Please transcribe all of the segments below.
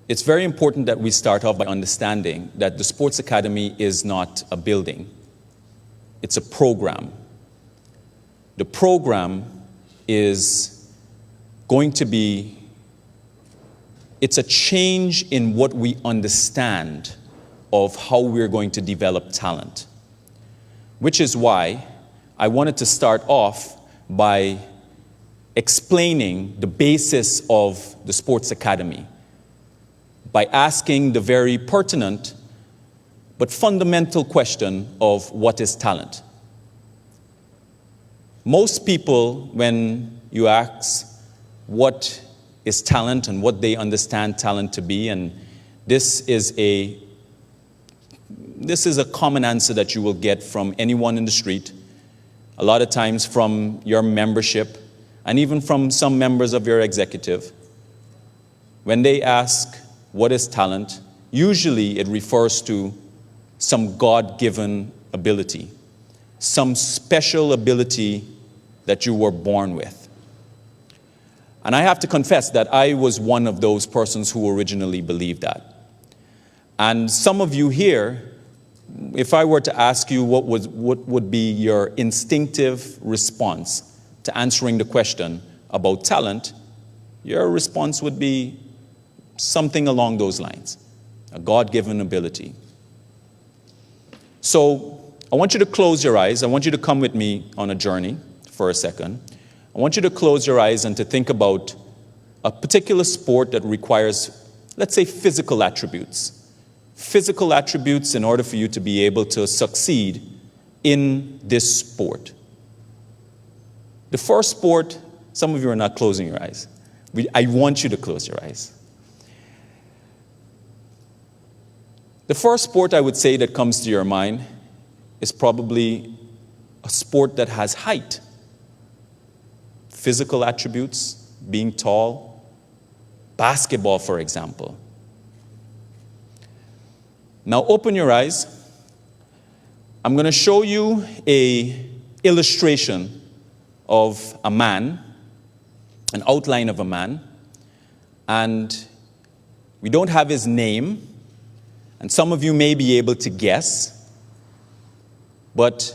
it's very important that we start off by understanding that the Sports Academy is not a building. It's a program. The program is going to be, it's a change in what we understand of how we're going to develop talent. Which is why I wanted to start off by explaining the basis of the Sports Academy, by asking the very pertinent but fundamental question of what is talent. Most people, when you ask what is talent and what they understand talent to be, and this is a common answer that you will get from anyone in the street, a lot of times from your membership, and even from some members of your executive. When they ask, what is talent? Usually it refers to some God-given ability, some special ability that you were born with. And I have to confess that I was one of those persons who originally believed that. And some of you here, if I were to ask you what would be your instinctive response to answering the question about talent, your response would be something along those lines, a God-given ability. So I want you to close your eyes. I want you to come with me on a journey for a second. I want you to close your eyes and to think about a particular sport that requires, let's say, physical attributes. Physical attributes in order for you to be able to succeed in this sport. The first sport, some of you are not closing your eyes. I want you to close your eyes. The first sport I would say that comes to your mind is probably a sport that has height. Physical attributes, being tall. Basketball, for example. Now open your eyes. I'm going to show you an illustration of a man, an outline of a man, and we don't have his name, and some of you may be able to guess, but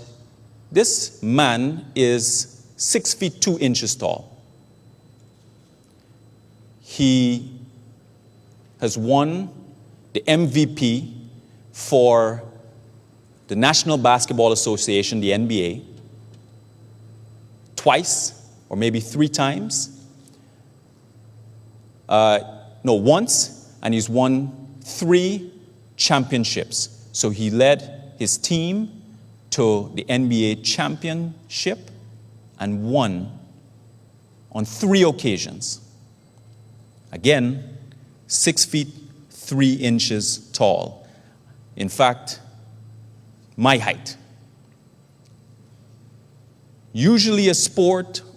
this man is 6 feet 2 inches tall. He has won the MVP for the National Basketball Association, the NBA, twice or maybe 3 times. Once, and he's won 3 championships. So he led his team to the NBA championship and won on 3 occasions. Again, 6 feet 3 inches tall. In fact, my height. Usually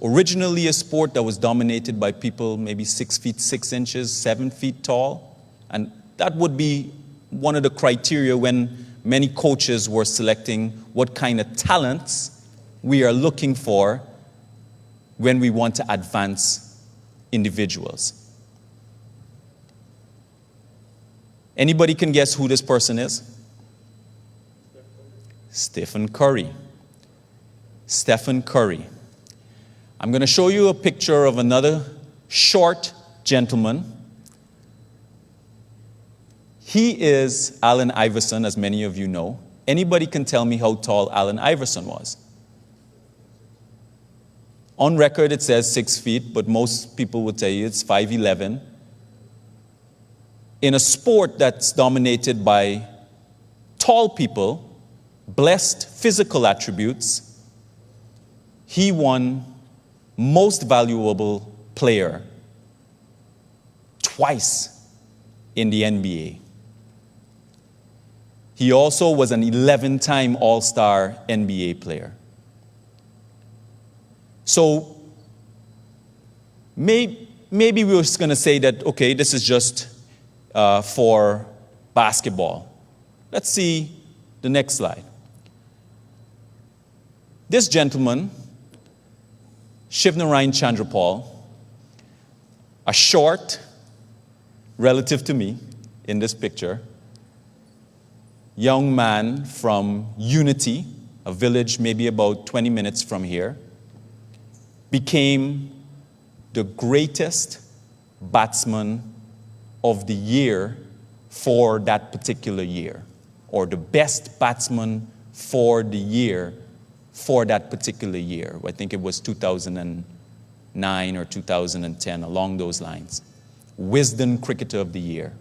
originally a sport that was dominated by people maybe 6 feet 6 inches, 7 feet tall. And that would be one of the criteria when many coaches were selecting what kind of talents we are looking for when we want to advance individuals. Anybody can guess who this person is? Stephen Curry. Stephen Curry. I'm going to show you a picture of another short gentleman. He is Allen Iverson, as many of you know. Anybody can tell me how tall Allen Iverson was? On record it says 6 feet, but most people would tell you it's 5'11". In a sport that's dominated by tall people, blessed physical attributes, he won Most Valuable Player twice in the NBA. He also was an 11-time All-Star NBA player. So maybe we were just going to say that, okay, this is just for basketball. Let's see the next slide. This gentleman, Shivnarine Chandrapal, a short, relative to me, in this picture, young man from Unity, a village maybe about 20 minutes from here, became the greatest batsman of the year for that particular year, or the best batsman for the year for that particular year. I think it was 2009 or 2010, along those lines. Wisden Cricketer of the Year.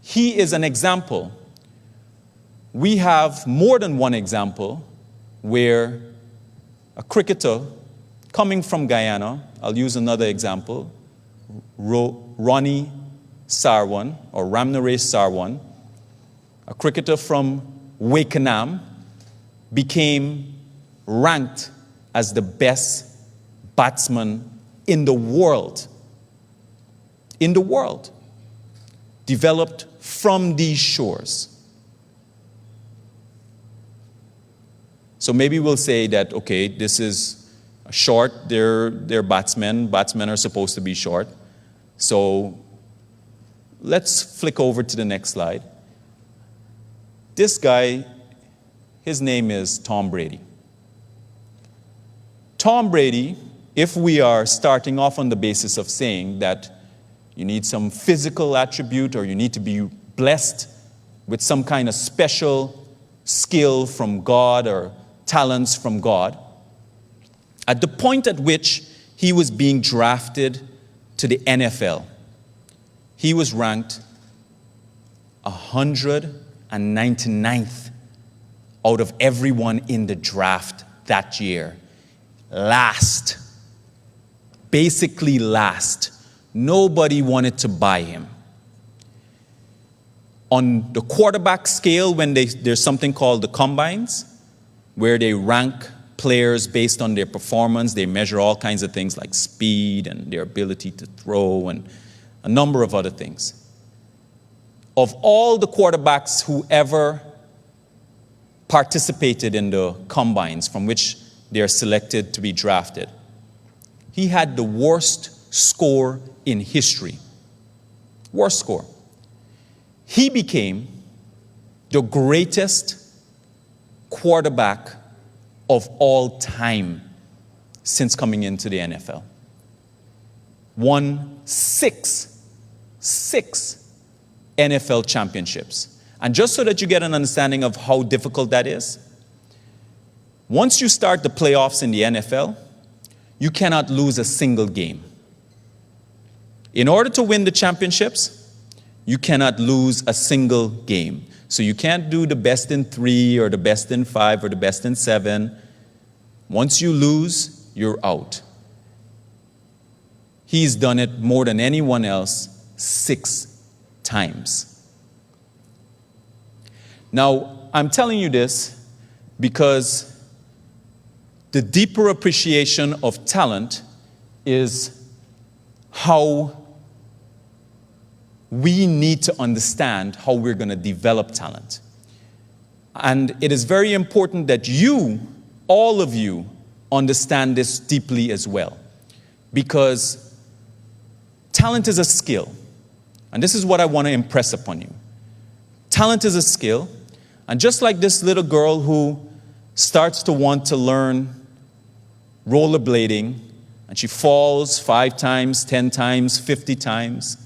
He is an example. We have more than one example where a cricketer coming from Guyana, I'll use another example, Ronnie Sarwan, or Ramnaresh Sarwan, a cricketer from Wakenham, became ranked as the best batsman in the world. In the world. Developed from these shores. So maybe we'll say that, okay, this is short, they're batsmen. Batsmen are supposed to be short. So let's flick over to the next slide. This guy, his name is Tom Brady. Tom Brady, if we are starting off on the basis of saying that you need some physical attribute or you need to be blessed with some kind of special skill from God or talents from God, at the point at which he was being drafted to the NFL, he was ranked 199th out of everyone in the draft that year. Last. Basically last. Nobody wanted to buy him. On the quarterback scale, when there's something called the combines, where they rank players based on their performance, they measure all kinds of things like speed and their ability to throw and a number of other things. Of all the quarterbacks who ever participated in the combines from which they are selected to be drafted, he had the worst score in history. Worst score. He became the greatest quarterback of all time since coming into the NFL. Won six NFL championships. And just so that you get an understanding of how difficult that is, once you start the playoffs in the NFL, you cannot lose a single game. In order to win the championships, you cannot lose a single game. So you can't do the best in 3 or the best in 5 or the best in 7. Once you lose, you're out. He's done it more than anyone else 6 times. Now, I'm telling you this because the deeper appreciation of talent is how we need to understand how we're going to develop talent. And it is very important that you, all of you, understand this deeply as well. Because talent is a skill. And this is what I want to impress upon you. Talent is a skill. And just like this little girl who starts to want to learn rollerblading, and she falls 5 times, 10 times, 50 times,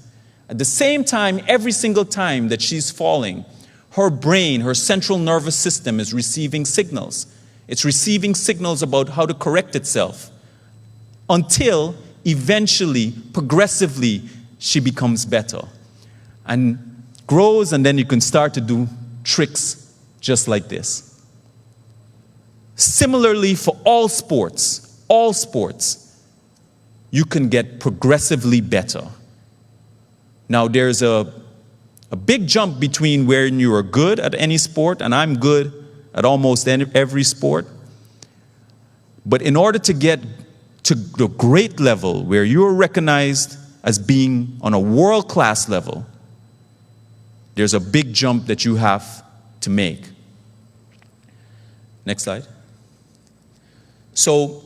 at the same time, every single time that she's falling, her brain, her central nervous system is receiving signals. It's receiving signals about how to correct itself until eventually, progressively, she becomes better and grows, and then you can start to do tricks just like this. Similarly, for all sports, you can get progressively better. Now, there's a big jump between where you are good at any sport, and I'm good at almost every sport. But in order to get to the great level where you're recognized as being on a world-class level, there's a big jump that you have to make. Next slide. So,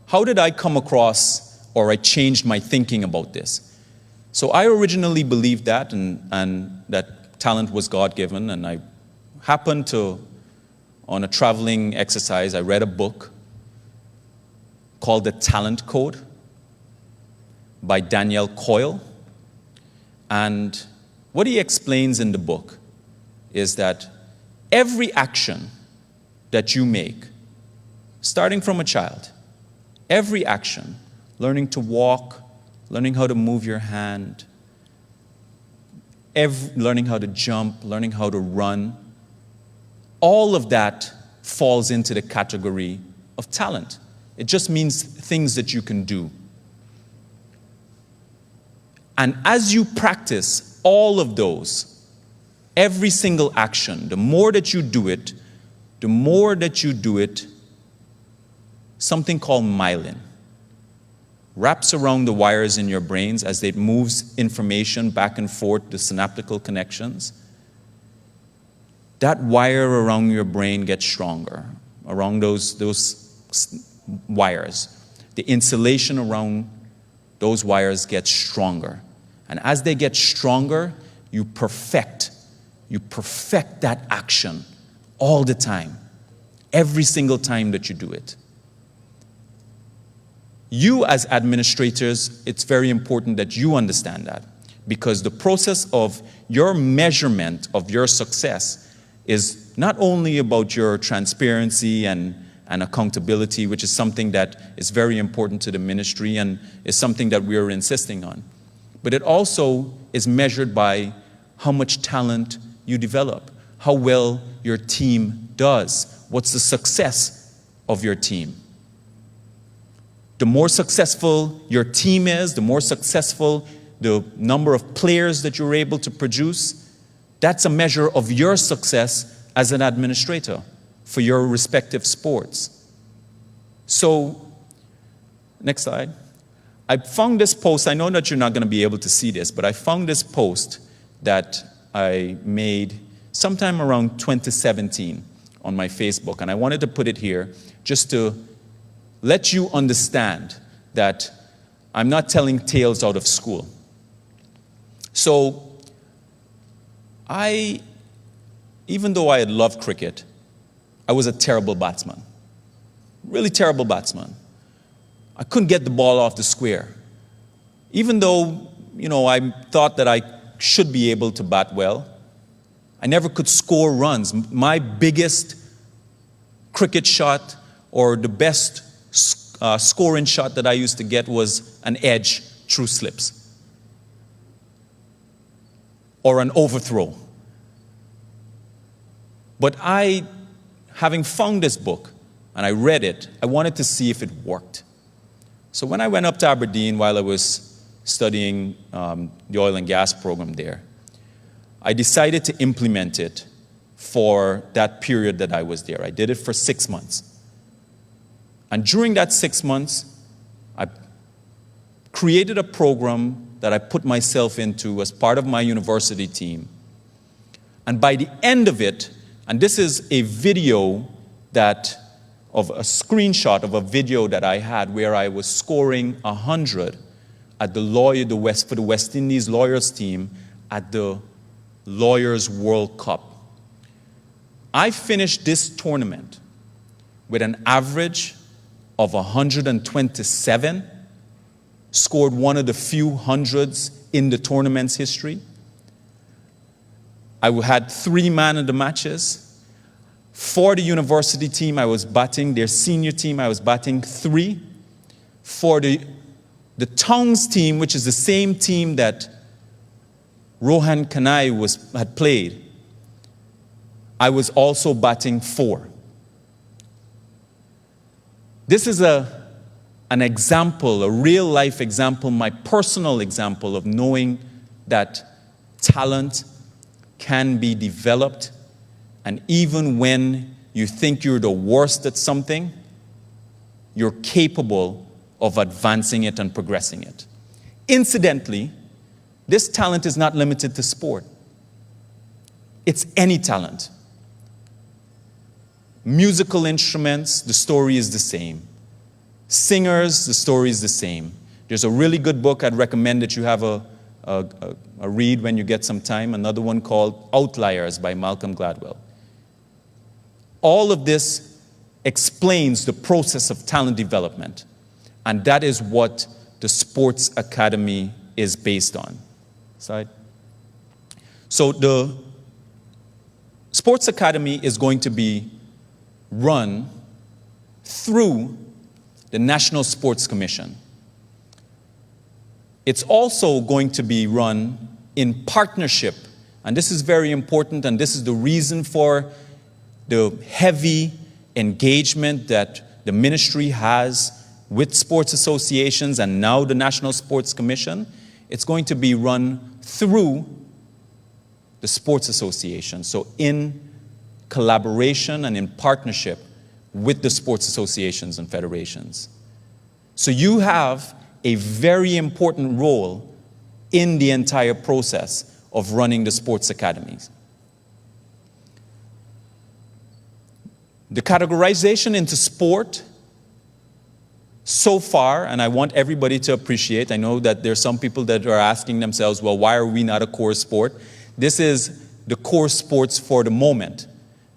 how did I come across, or I changed my thinking about this? So I originally believed that, and that talent was God-given, and I happened to, on a traveling exercise, I read a book called The Talent Code by Daniel Coyle. And what he explains in the book is that every action that you make, starting from a child, every action, learning to walk, learning how to move your hand, learning how to jump, learning how to run, all of that falls into the category of talent. It just means things that you can do. And as you practice all of those, every single action, the more that you do it, something called myelin wraps around the wires in your brains as it moves information back and forth, the synaptical connections. That wire around your brain gets stronger, around those wires. The insulation around those wires gets stronger. And as they get stronger, you perfect that action all the time, every single time that you do it. You as administrators, it's very important that you understand that, because the process of your measurement of your success is not only about your transparency and accountability, which is something that is very important to the ministry and is something that we are insisting on, but it also is measured by how much talent you develop, how well your team does, what's the success of your team. The more successful your team is, the more successful the number of players that you're able to produce, that's a measure of your success as an administrator for your respective sports. So, next slide. I found this post. I know that you're not going to be able to see this, but I found this post that I made sometime around 2017 on my Facebook, and I wanted to put it here just to let you understand that I'm not telling tales out of school. So, even though I had loved cricket, I was a terrible batsman. Really terrible batsman. I couldn't get the ball off the square. Even though, I thought that I should be able to bat well, I never could score runs. My biggest cricket shot, or the best scoring shot that I used to get, was an edge through slips or an overthrow. But having found this book and I read it, I wanted to see if it worked. So when I went up to Aberdeen while I was studying the oil and gas program there, I decided to implement it for that period that I was there. I did it for 6 months. And during that 6 months, I created a program that I put myself into as part of my university team. And by the end of it, and this is a video of a screenshot of a video that I had where I was scoring 100 at for the West Indies Lawyers team at the Lawyers World Cup. I finished this tournament with an average of 127, scored one of the few hundreds in the tournament's history. I had 3 man of the matches. For the university team, I was batting, their senior team, I was batting 3. For the Tongs team, which is the same team that Rohan Kanai had played, I was also batting 4. This is an example, a real-life example, my personal example of knowing that talent can be developed, and even when you think you're the worst at something, you're capable of advancing it and progressing it. Incidentally, this talent is not limited to sport. It's any talent. Musical instruments, the story is the same. Singers, the story is the same. There's a really good book I'd recommend that you have a a read when you get some time, another one called Outliers by Malcolm Gladwell. All of this explains the process of talent development, and that is what the Sports Academy is based on. So the Sports Academy is going to be run through the National Sports Commission. It's also going to be run in partnership, and this is very important, and this is the reason for the heavy engagement that the ministry has with sports associations and now the National Sports Commission. It's going to be run through the sports association, so in collaboration and in partnership with the sports associations and federations. So you have a very important role in the entire process of running the sports academies. The categorization into sport so far, and I want everybody to appreciate, I know that there's some people that are asking themselves, well, why are we not a core sport? This is the core sports for the moment.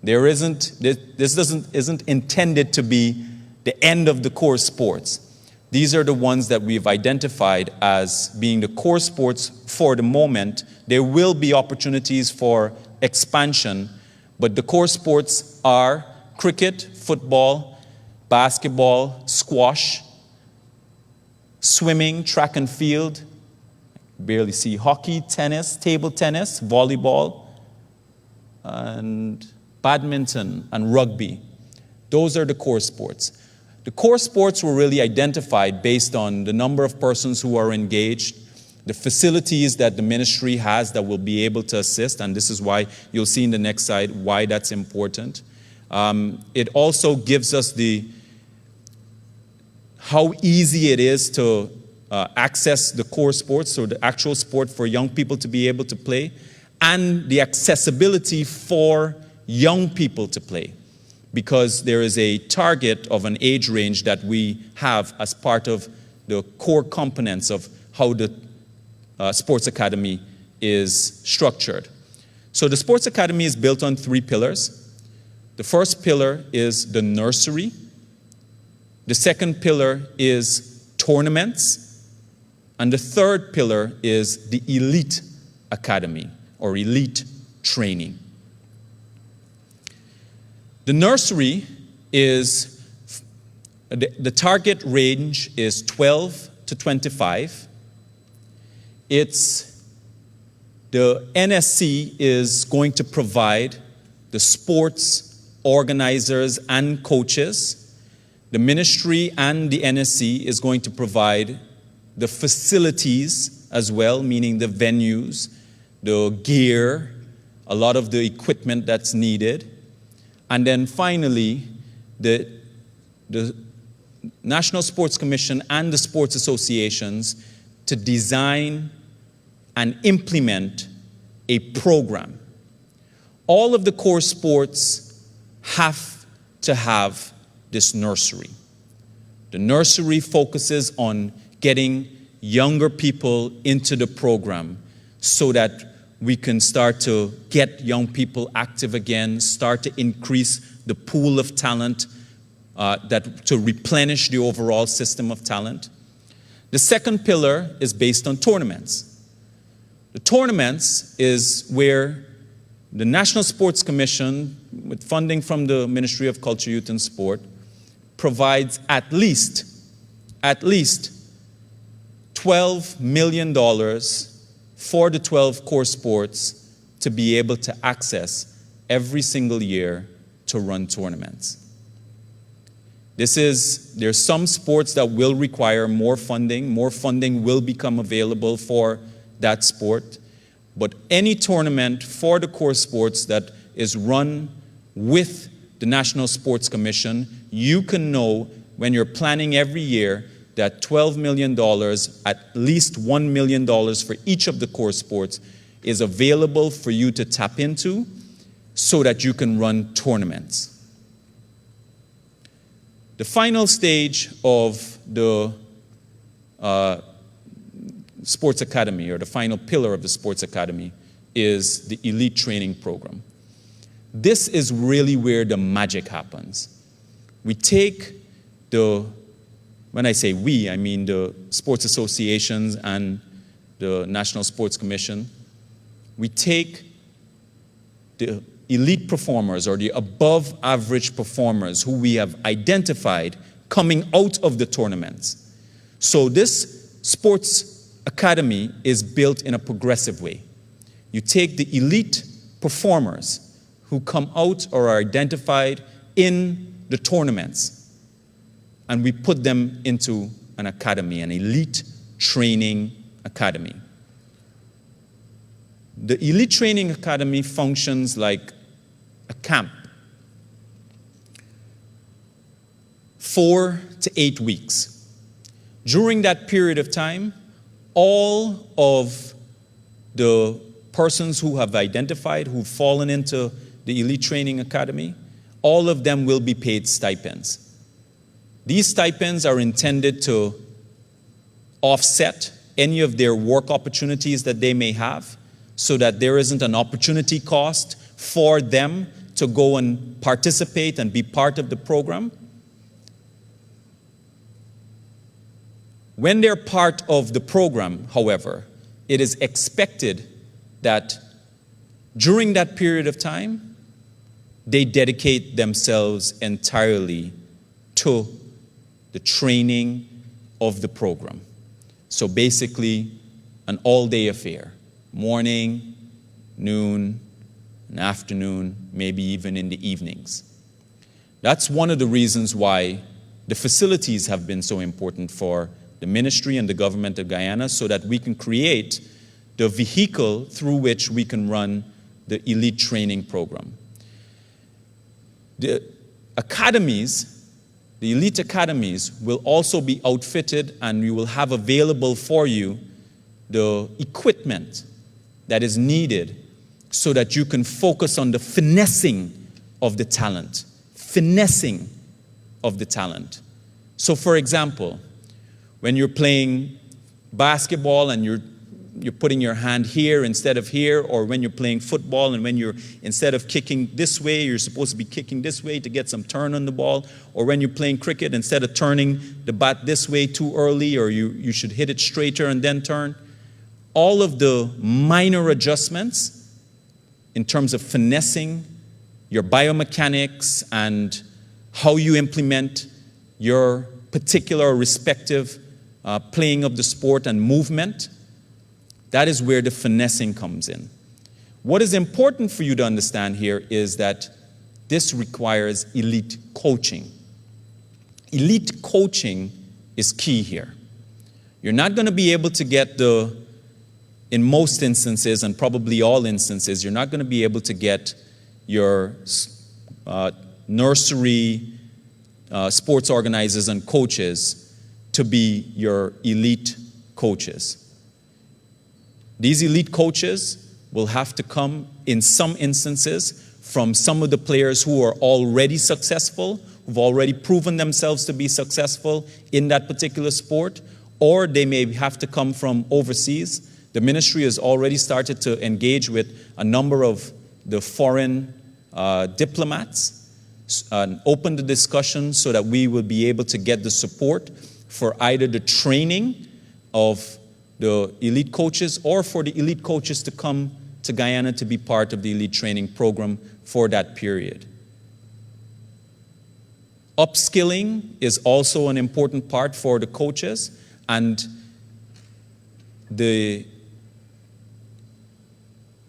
This isn't intended to be the end of the core sports. These are the ones that we've identified as being the core sports for the moment. There will be opportunities for expansion, but the core sports are cricket, football, basketball, squash, swimming, track and field, barely see hockey, tennis, table tennis, volleyball, and badminton and rugby. Those are the core sports. The core sports were really identified based on the number of persons who are engaged, the facilities that the ministry has that will be able to assist, and this is why you'll see in the next slide why that's important. It also gives us how easy it is to access the core sports, so the actual sport for young people to be able to play, and the accessibility for young people to play, because there is a target of an age range that we have as part of the core components of how the Sports Academy is structured. So the Sports Academy is built on 3 pillars. The first pillar is the nursery. The second pillar is tournaments. And the third pillar is the elite academy or elite training. The nursery is, the target range is 12 to 25. The NSC is going to provide the sports organizers and coaches. The ministry and the NSC is going to provide the facilities as well, meaning the venues, the gear, a lot of the equipment that's needed. And then finally, the National Sports Commission and the sports associations to design and implement a program. All of the core sports have to have this nursery. The nursery focuses on getting younger people into the program so that we can start to get young people active again, start to increase the pool of talent, to replenish the overall system of talent. The second pillar is based on tournaments. The tournaments is where the National Sports Commission, with funding from the Ministry of Culture, Youth and Sport, provides at least $12 million for the 12 core sports to be able to access every single year to run tournaments. There's some sports that will require more funding. More funding will become available for that sport. But any tournament for the core sports that is run with the National Sports Commission, you can know when you're planning every year that $12 million, at least $1 million for each of the core sports, is available for you to tap into so that you can run tournaments. The final stage of the sports academy, or the final pillar of the sports academy, is the elite training program. This is really where the magic happens. We take when I say we, I mean the sports associations and the National Sports Commission. We take the elite performers, or the above average performers who we have identified coming out of the tournaments. So this sports academy is built in a progressive way. You take the elite performers who come out or are identified in the tournaments, and we put them into an academy, an elite training academy. The elite training academy functions like a camp, 4 to 8 weeks. During that period of time, all of the persons who have identified, who've fallen into the elite training academy, all of them will be paid stipends. These stipends are intended to offset any of their work opportunities that they may have, so that there isn't an opportunity cost for them to go and participate and be part of the program. When they're part of the program, however, it is expected that during that period of time, they dedicate themselves entirely to the training of the program. So basically, an all-day affair, morning, noon, and afternoon, maybe even in the evenings. That's one of the reasons why the facilities have been so important for the ministry and the government of Guyana, so that we can create the vehicle through which we can run the elite training program. The academies, the elite academies, will also be outfitted, and we will have available for you the equipment that is needed so that you can focus on the finessing of the talent. Finessing of the talent. So for example, when you're playing basketball and you're putting your hand here instead of here, or when you're playing football and when you're, instead of kicking this way, you're supposed to be kicking this way to get some turn on the ball, or when you're playing cricket, instead of turning the bat this way too early, or you should hit it straighter and then turn. All of the minor adjustments in terms of finessing your biomechanics and how you implement your particular respective playing of the sport and movement, that is where the finessing comes in. What is important for you to understand here is that this requires elite coaching. Elite coaching is key here. You're not going to be able to get in most instances, and probably all instances, you're not going to be able to get your nursery sports organizers and coaches to be your elite coaches. These elite coaches will have to come, in some instances, from some of the players who are already successful, who've already proven themselves to be successful in that particular sport, or they may have to come from overseas. The ministry has already started to engage with a number of the foreign diplomats and open the discussion so that we will be able to get the support for either the training of the elite coaches, or for the elite coaches to come to Guyana to be part of the elite training program for that period. Upskilling is also an important part for the coaches, and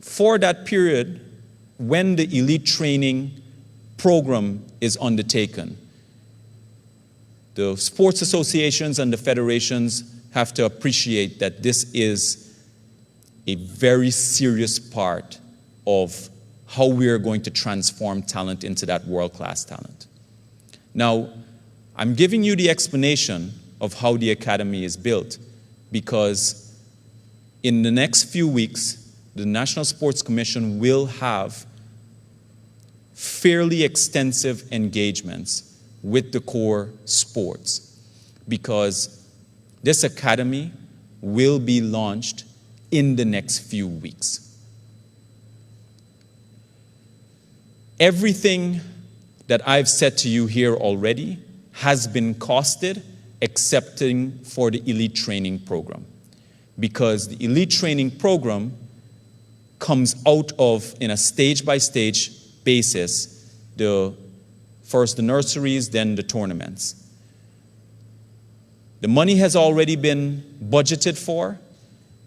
for that period, when the elite training program is undertaken, the sports associations and the federations have to appreciate that this is a very serious part of how we are going to transform talent into that world-class talent. Now, I'm giving you the explanation of how the academy is built because in the next few weeks, the National Sports Commission will have fairly extensive engagements with the core sports, because this academy will be launched in the next few weeks. Everything that I've said to you here already has been costed, excepting for the elite training program. Because the elite training program comes out of, in a stage-by-stage basis, first the nurseries, then the tournaments. The money has already been budgeted for,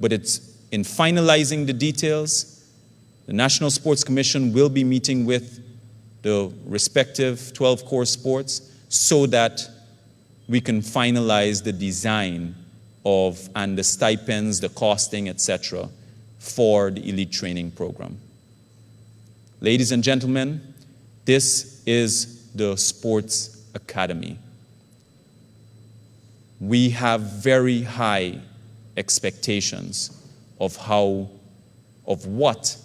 but it's in finalizing the details. The National Sports Commission will be meeting with the respective 12 core sports so that we can finalize the design of and the stipends, the costing, etc. for the elite training program. Ladies and gentlemen, this is the Sports Academy. We have very high expectations of what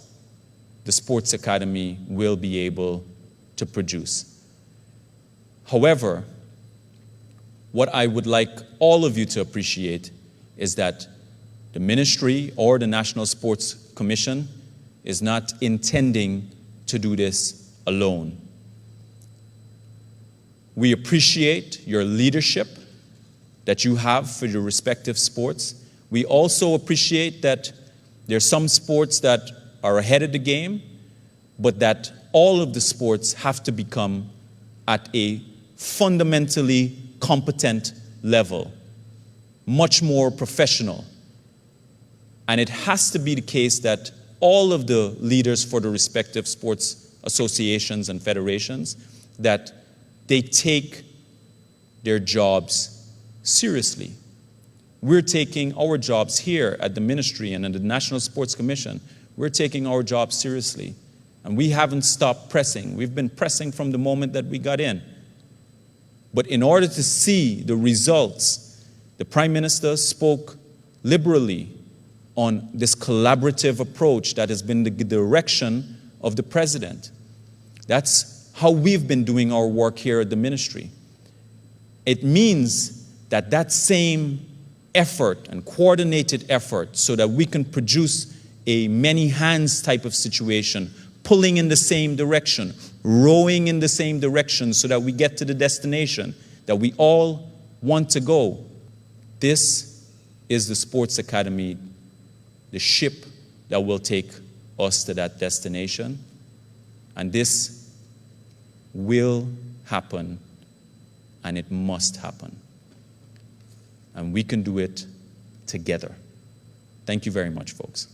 the Sports Academy will be able to produce. However, what I would like all of you to appreciate is that the ministry or the National Sports Commission is not intending to do this alone. We appreciate your leadership that you have for your respective sports. We also appreciate that there are some sports that are ahead of the game, but that all of the sports have to become at a fundamentally competent level, much more professional. And it has to be the case that all of the leaders for the respective sports associations and federations, that they take their jobs seriously. We're taking our jobs here at the ministry and at the National Sports Commission. We're taking our jobs seriously. And we haven't stopped pressing. We've been pressing from the moment that we got in. But in order to see the results, the Prime Minister spoke liberally on this collaborative approach that has been the direction of the President. That's how we've been doing our work here at the ministry. It means that that same effort and coordinated effort so that we can produce a many hands type of situation, pulling in the same direction, rowing in the same direction so that we get to the destination that we all want to go. This is the Sports Academy, the ship that will take us to that destination. And this will happen, and it must happen. And we can do it together. Thank you very much, folks.